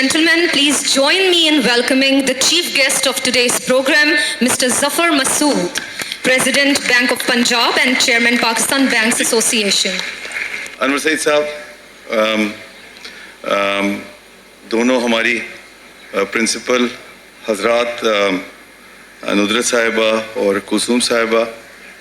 gentlemen, please join me in welcoming the chief guest of today's program, Mr. Zafar Masood, President, Bank of Punjab and Chairman, Pakistan Banks Association. Anwar Saeed साहब, दोनों हमारी principal हजरात नुदरत साहिबा और कुलसूम साहिबा,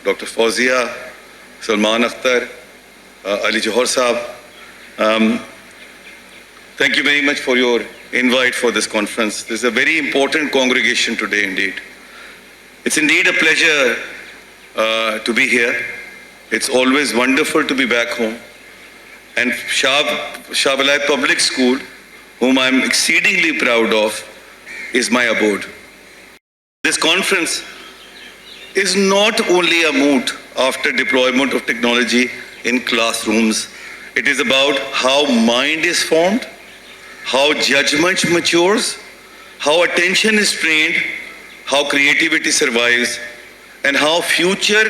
doctor Fauzia, Salman Akhtar, Ali जौहर साहब, thank you very much for your invite for this conference. This is a very important congregation today indeed. It's indeed a pleasure to be here. It's always wonderful to be back home. And Shah Walayat Public School, whom I'm exceedingly proud of, is my abode. This conference is not only a moot after deployment of technology in classrooms. It is about how mind is formed, how judgment matures, how attention is trained, how creativity survives, and how future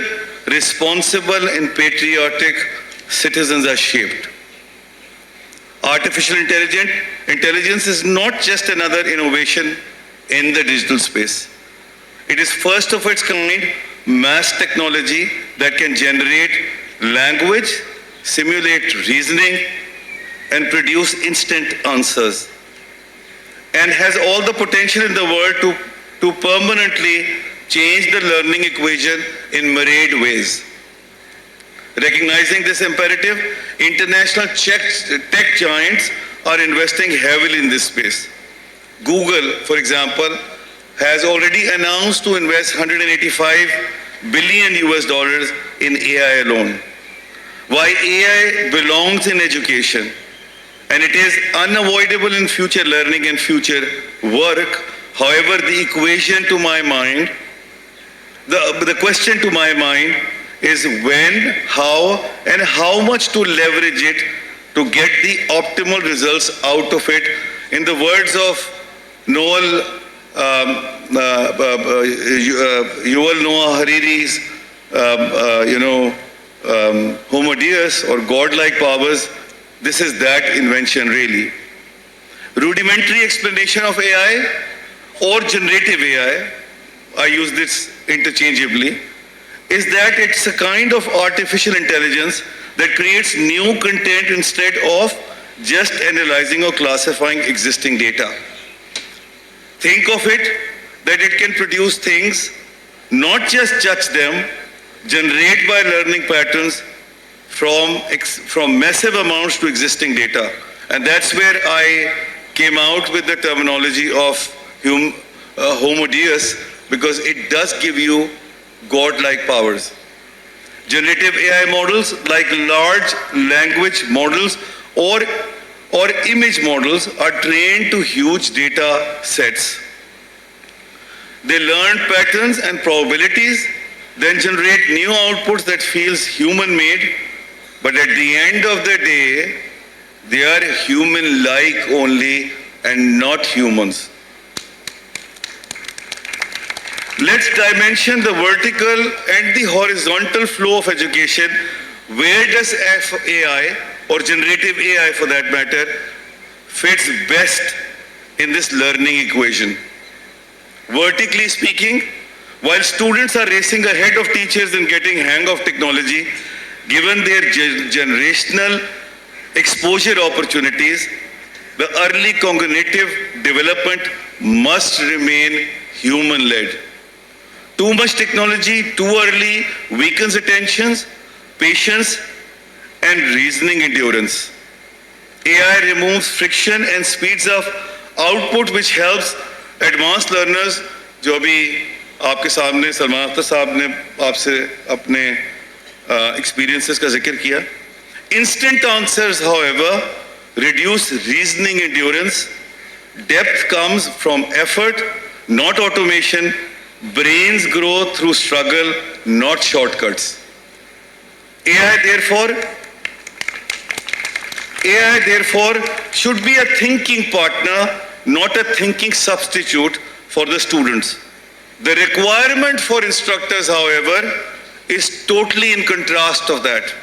responsible and patriotic citizens are shaped. Artificial intelligence is not just another innovation in the digital space. It is first of its kind mass technology that can generate language, simulate reasoning, and produce instant answers, and has all the potential in the world to permanently change the learning equation in myriad ways. Recognizing this imperative, international tech giants are investing heavily in this space. Google, for example, has already announced to invest $185 billion in AI alone. Why AI belongs in education, and it is unavoidable in future learning and future work. However, the equation to my mind, the question to my mind is when, how, and how much to leverage it to get the optimal results out of it. In the words of Yuval Noah Harari's, Homo Deus, or godlike powers, this is that invention really. Rudimentary explanation of AI or generative AI, I use this interchangeably, is that it's a kind of artificial intelligence that creates new content instead of just analyzing or classifying existing data. Think of it that it can produce things, not just judge them, generate by learning patterns from massive amounts to existing data. And that's where I came out with the terminology of Homo Deus, because it does give you godlike powers. Generative AI models like large language models or image models are trained to huge data sets. They learn patterns and probabilities, then generate new outputs that feels human-made, but at the end of the day, they are human-like only and not humans. Let's dimension the vertical and the horizontal flow of education. Where does AI, or generative AI for that matter, fits best in this learning equation? Vertically speaking, while students are racing ahead of teachers in getting hang of technology, given their generational exposure opportunities, the early cognitive development must remain human-led. Too much technology too early weakens attention, patience, and reasoning endurance. AI removes friction and speeds up output, which helps advanced learners, जो अभी आपके सामने सलमान अख्तर साहब ने आपसे अपने experiences का जिक्र किया. Instant answers, however, reduce reasoning endurance. Depth comes from effort, not automation. Brains grow through struggle, not shortcuts. AI therefore should be a thinking partner, not a thinking substitute for the students. The requirement for instructors, however, is totally in contrast of that.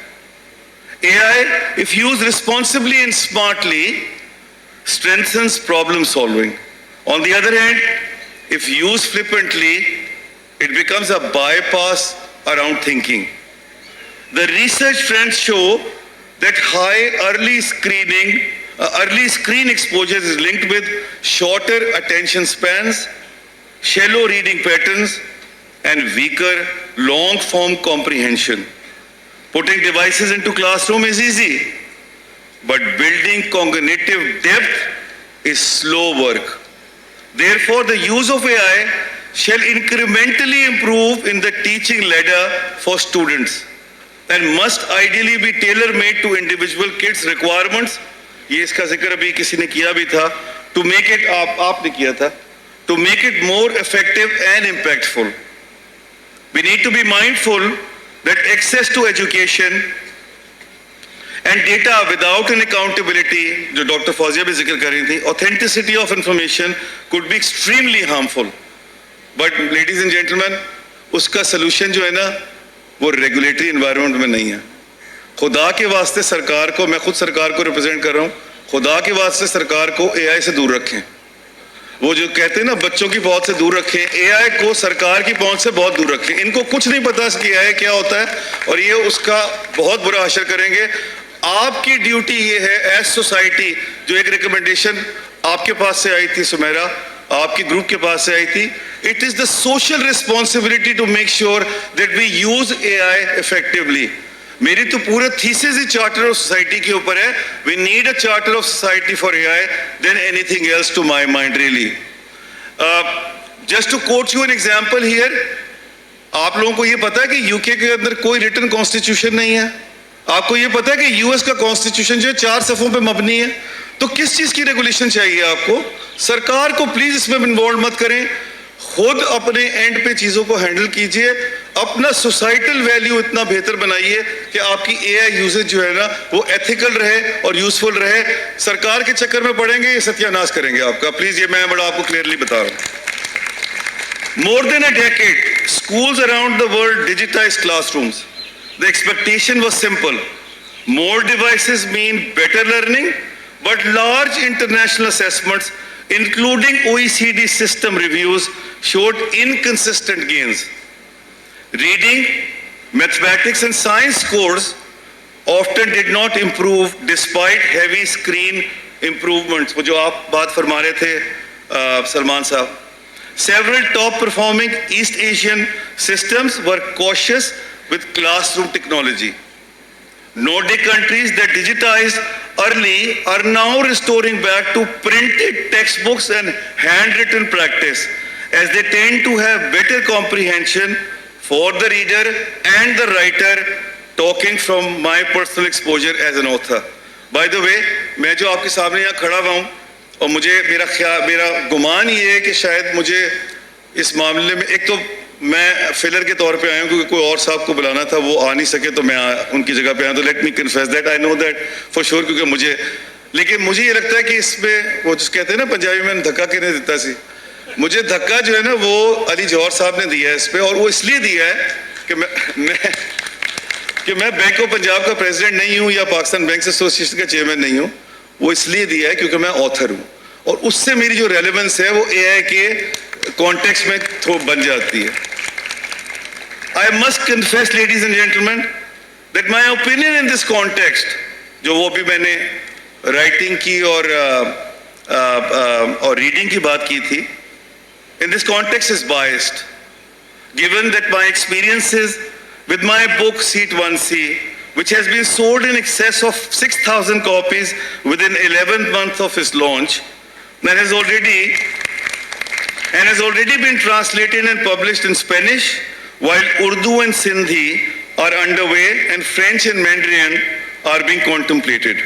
AI, if used responsibly and smartly, strengthens problem solving. On the other hand, if used flippantly, it becomes a bypass around thinking. The research trends show that high early screen exposure is linked with shorter attention spans, shallow reading patterns, and weaker long-form comprehension. Putting devices into classroom is easy, but building cognitive depth is slow work. Therefore, the use of AI shall incrementally improve in the teaching ladder for students and must ideally be tailor-made to individual kids' requirements. ये इसका जिक्र अभी किसी ने किया भी था. To make it आपने किया था. To make it more effective and impactful. We need to be mindful that access to education and data without an accountability, जो डॉक्टर फौजिया भी जिक्र कर रही थी, authenticity of information could be extremely harmful. But ladies and gentlemen, उसका solution जो है ना, वो regulatory environment में नहीं है. खुदा के वास्ते सरकार को, मैं खुद सरकार को रिप्रेजेंट कर रहा हूँ, खुदा के वास्ते सरकार को AI से दूर रखें. वो जो कहते हैं ना बच्चों की पहुंच से दूर रखें, AI को सरकार की पहुंच से बहुत दूर रखें. इनको कुछ नहीं पता कि AI क्या होता है और ये उसका बहुत बुरा असर करेंगे. आपकी ड्यूटी ये है एज सोसाइटी, जो एक रिकमेंडेशन आपके पास से आई थी सुमेरा, आपके ग्रुप के पास से आई थी, it is the social responsibility to make sure that we use AI effectively. मेरी तो पूरा थीसिस ही चार्टर ऑफ सोसाइटी के ऊपर है. We need a charter of society for AI then anything else to my mind really. Just to quote you an example here, आप लोगों को ये पता है कि यूके के अंदर कोई रिटन कॉन्स्टिट्यूशन नहीं है. आपको ये पता है कि यूएस का कॉन्स्टिट्यूशन जो है 4 सफ़ों पे मबनी है. तो किस चीज की रेगुलेशन चाहिए आपको? सरकार को प्लीज इसमें इन्वॉल्व मत करें, खुद अपने एंड पे चीजों को हैंडल कीजिए. अपना सोसाइटल वैल्यू इतना बेहतर बनाइए कि आपकी AI यूजेज जो है ना वो एथिकल रहे और यूजफुल रहे. सरकार के चक्कर में पड़ेंगे, ये सत्यानाश करेंगे आपका. प्लीज ये मैं बड़ा आपको क्लियरली बता रहा हूं. More than a decade, schools around the world digitized classrooms. The expectation was simple. More devices mean better learning, but large international assessments, including OECD system reviews, showed inconsistent gains. Reading, mathematics and science scores often did not improve despite heavy screen improvements. वो जो आप बात फरमा रहे थे सलमान साहब. Several top performing East Asian systems were cautious with classroom technology. Nordic countries that digitized early are now restoring back to printed textbooks and handwritten practice, as they tend to have better comprehension for the reader and the writer, talking from my personal exposure as an author. By the way, मैं जो आपके सामने यहाँ खड़ा हुआ हूँ और मुझे मेरा गुमान ये है कि शायद मुझे इस मामले में, एक तो मैं फिलर के तौर पे आया हूँ क्योंकि कोई और साहब को बुलाना था, वो आ नहीं सके तो मैं उनकी जगह पे आया. तो let me confess that I know that for sure, क्योंकि लेकिन मुझे ये लगता है कि इसमें वो जो कहते हैं ना पंजाबी में धक्का किने देता सी, मुझे धक्का जो है ना वो अली जौहर साहब ने दिया है इस पे. और वो इसलिए दिया है कि मैं बैंक ऑफ पंजाब का प्रेसिडेंट नहीं हूँ या पाकिस्तान बैंक एसोसिएशन का चेयरमैन नहीं हूँ. वो इसलिए दिया है क्योंकि मैं ऑथर हूँ और उससे मेरी जो रेलेवेंस है वो AI के कॉन्टेक्स्ट में बन जाती है. I must confess, ladies and gentlemen, that my opinion in this context, जो वो भी मैंने राइटिंग की और रीडिंग की बात की थी, in this context is biased, given that my experiences with my book Seat 1C, which has been sold in excess of 6,000 copies within 11 months of its launch, and has already been translated and published in Spanish, while Urdu and Sindhi are underway and French and Mandarin are being contemplated.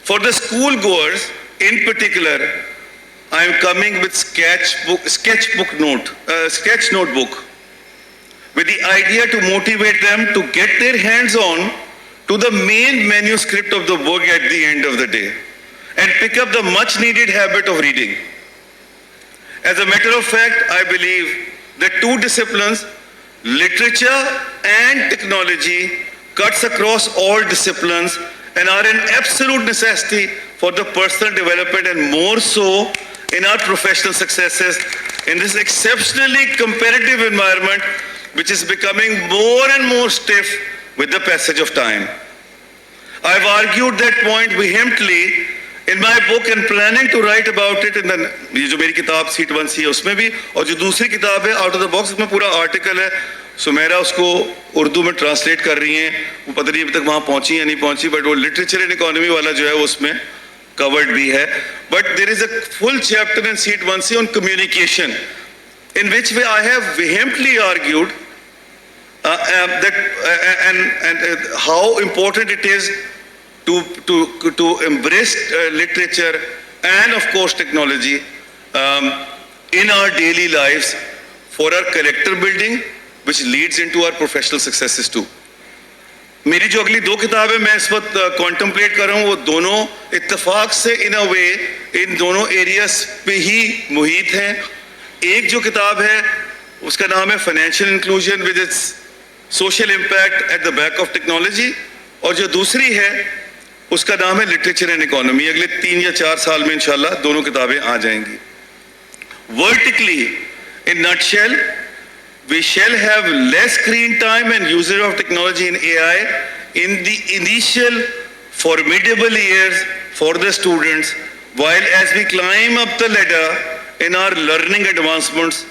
For the school goers in particular, I am coming with sketch notebook with the idea to motivate them to get their hands on to the main manuscript of the book at the end of the day and pick up the much needed habit of reading. As a matter of fact, I believe that two disciplines, literature and technology, cuts across all disciplines and are an absolute necessity for the personal development and more so in our professional successes in this exceptionally competitive environment which is becoming more and more stiff with the passage of time. I've argued that point vehemently in my book and planning to write about it in the ये जो मेरी किताब seat 1 सी है उसमें भी, और जो दूसरी किताब है आउट ऑफ द बॉक्स, उसमें पूरा आर्टिकल है. सुमेरा उसको उर्दू में ट्रांसलेट कर रही हैं, वो पता नहीं अभी तक वहाँ पहुँची या नहीं पहुँची, बट वो लिटरेचर एंड इकोनॉमी वाला जो है वो उसमें कवर्ड भी है. But there is a full chapter in seat 1 C on communication in which way I have vehemently argued how important it is to embrace literature and of course technology in our daily lives for our character building, which leads into our professional successes too. मेरी जो अगली 2 किताबें मैं इस वक्त contemplate कर रहा हूँ वो दोनों इत्तेफाक से इन अ वे इन दोनों एरियाज पे ही मुहित हैं. एक जो किताब है उसका नाम है financial inclusion with its social impact at the back of technology, और जो दूसरी है उसका नाम है लिटरेचर एंड इकोनॉमी. अगले 3 या 4 साल में इंशाल्लाह दोनों किताबें आ जाएंगी. Vertically in nutshell we shall have less screen time and usage of technology in AI in the initial formidable years for the students, while as we climb up the ladder in our learning advancements,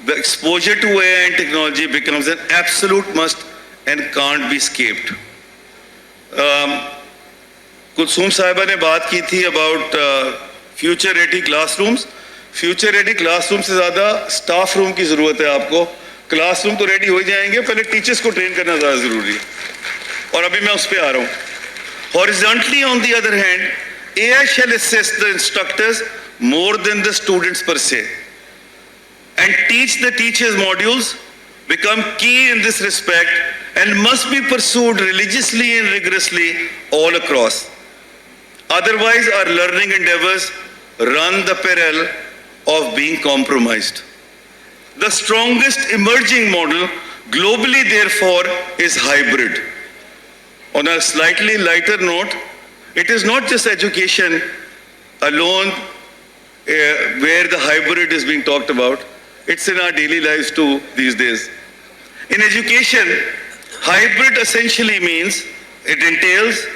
the exposure to AI and technology becomes an absolute must and can't be escaped. Kulsoom साहिबा ने बात की थी about future ready classrooms. Future ready classroom से ज़्यादा staff room की ज़रूरत है आपको. क्लासरूम तो रेडी हो जाएंगे, पहले टीचर्स को ट्रेन करना ज़्यादा ज़रूरी है, और अभी मैं उस पर आ रहा हूँ. Horizontally on the other hand, AI shall assist the instructors more than the students per se, and teach the teachers modules become key in this respect and must be pursued religiously and rigorously all across. Otherwise, our learning endeavors run the peril of being compromised. The strongest emerging model globally, therefore, is hybrid. On a slightly lighter note, it is not just education alone where the hybrid is being talked about. It's in our daily lives too these days. In education, hybrid essentially means it entails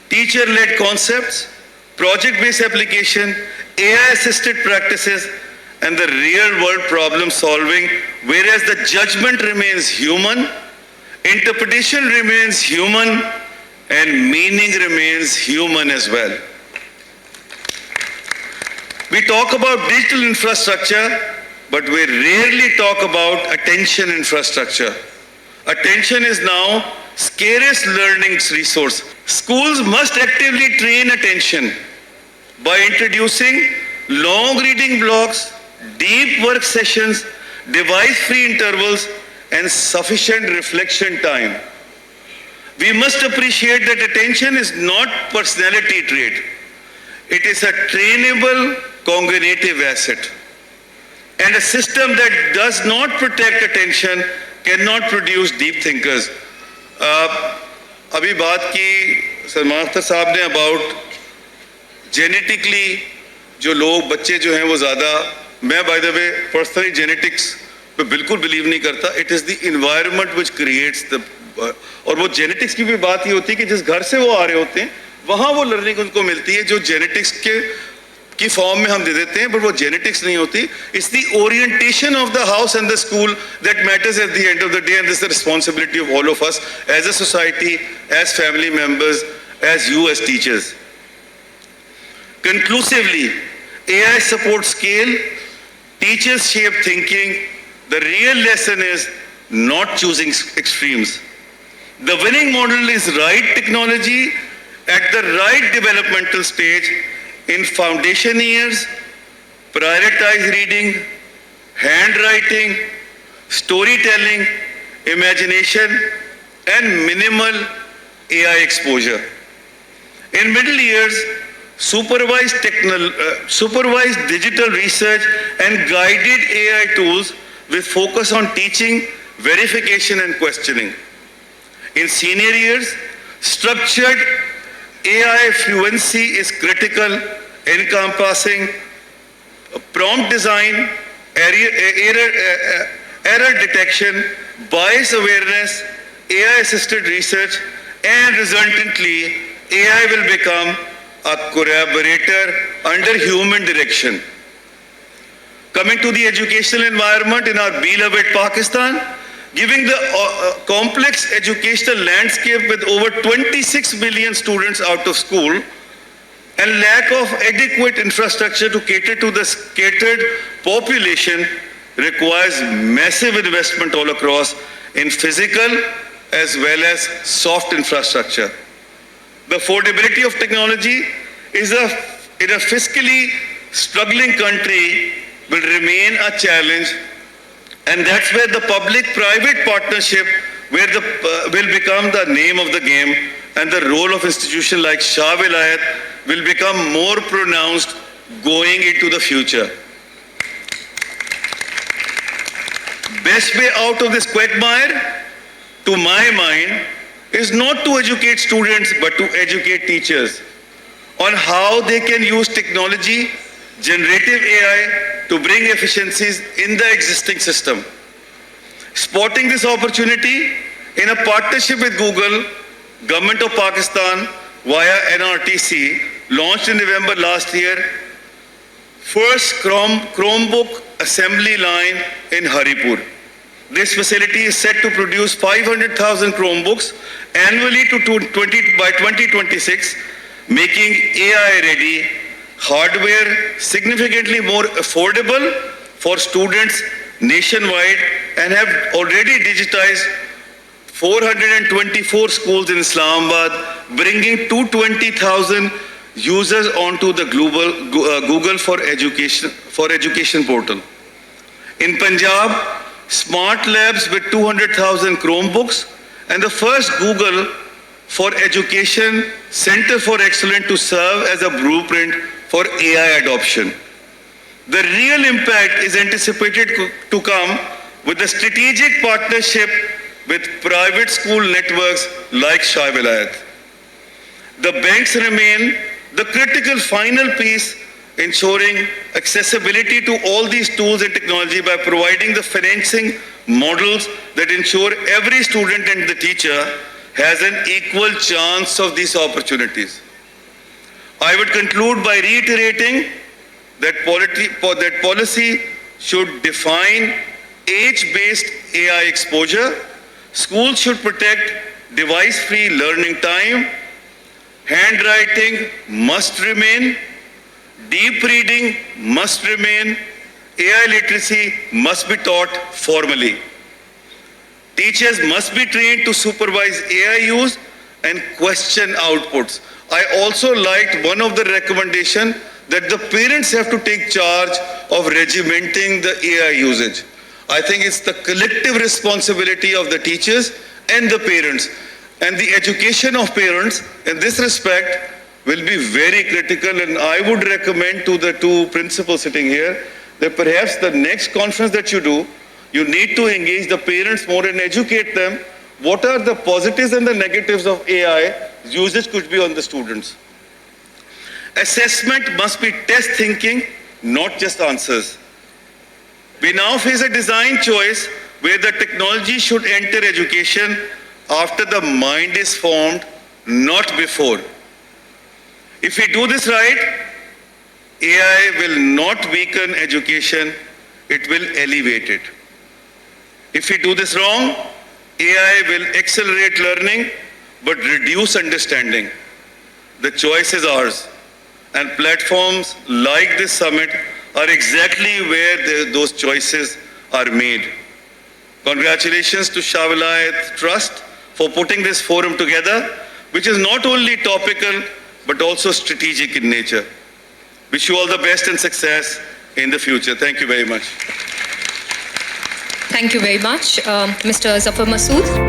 teacher-led concepts, project-based application, AI-assisted practices, and the real-world problem solving, whereas the judgment remains human, interpretation remains human, and meaning remains human as well. We talk about digital infrastructure, but we rarely talk about attention infrastructure. Attention is now scarce learning resource. Schools must actively train attention by introducing long reading blocks, deep work sessions, device-free intervals, and sufficient reflection time. We must appreciate that attention is not personality trait. It is a trainable cognitive asset. And a system that does not protect attention cannot produce deep thinkers. अभी बात की सलमान अख्तर साहब ने about genetically जो लोग बच्चे जो हैं वो ज़्यादा, मैं by the way personally genetics पे बिल्कुल believe नहीं करता. It is the environment which creates the और वो जेनेटिक्स की भी बात ये होती है कि जिस घर से वो आ रहे होते हैं वहाँ वो लर्निंग उनको मिलती है जो जेनेटिक्स की फॉर्म में हम दे देते हैं, बट वो जेनेटिक्स नहीं होती. It's the orientation of the house and the school that matters at the end of the day, and this is the responsibility of all of us as a society, as family members, as you as teachers. Conclusively, AI supports scale, teachers shape thinking. The real lesson is not choosing extremes. The winning model is right technology at the right developmental stage in foundation years, prioritize reading, handwriting, storytelling, imagination, and minimal AI exposure. In middle years, supervised digital research and guided AI tools with focus on teaching, verification, and questioning. In senior years, structured AI fluency is critical, encompassing prompt design, error detection, bias awareness, AI-assisted research, and resultantly, AI will become a collaborator under human direction. Coming to the educational environment in our beloved Pakistan, giving the complex educational landscape with over 26 million students out of school and lack of adequate infrastructure to cater to the scattered population requires massive investment all across in physical as well as soft infrastructure. The affordability of technology in a fiscally struggling country will remain a challenge, and that's where the public-private partnership will become the name of the game, and the role of institutions like Shah Vilayat will become more pronounced going into the future. Best way out of this quagmire, to my mind, is not to educate students but to educate teachers on how they can use technology, generative AI, to bring efficiencies in the existing system. Spotting this opportunity, in a partnership with Google, Government of Pakistan via NRTC launched in November last year first Chromebook assembly line in Haripur. This facility is set to produce 500,000 Chromebooks annually by 2026, making AI-ready hardware significantly more affordable for students nationwide, and have already digitized 424 schools in Islamabad, bringing 220,000 users onto the Google for Education portal. In Punjab, smart labs with 200,000 Chromebooks and the first Google for Education Center for Excellence to serve as a blueprint for AI adoption. The real impact is anticipated to come with the strategic partnership with private school networks like Shah Vilayat. The banks remain the critical final piece, ensuring accessibility to all these tools and technology by providing the financing models that ensure every student and the teacher has an equal chance of these opportunities. I would conclude by reiterating that policy should define age-based AI exposure. Schools should protect device-free learning time. Handwriting must remain. Deep reading must remain. AI literacy must be taught formally. Teachers must be trained to supervise AI use and question outputs. I also liked one of the recommendations that the parents have to take charge of regimenting the AI usage. I think it's the collective responsibility of the teachers and the parents. And the education of parents in this respect will be very critical, and I would recommend to the two principals sitting here that perhaps the next conference that you do, you need to engage the parents more and educate them what are the positives and the negatives of AI usage could be on the students. Assessment must be test thinking, not just answers. We now face a design choice where the technology should enter education after the mind is formed, not before. If we do this right, AI will not weaken education, it will elevate it. If we do this wrong, AI will accelerate learning but reduce understanding. The choice is ours, and platforms like this summit are exactly where those choices are made. Congratulations to Shah Vilayat Trust for putting this forum together, which is not only topical but also strategic in nature. Wish you all the best and success in the future. Thank you very much. Thank you very much, Mr. Zafar Masood.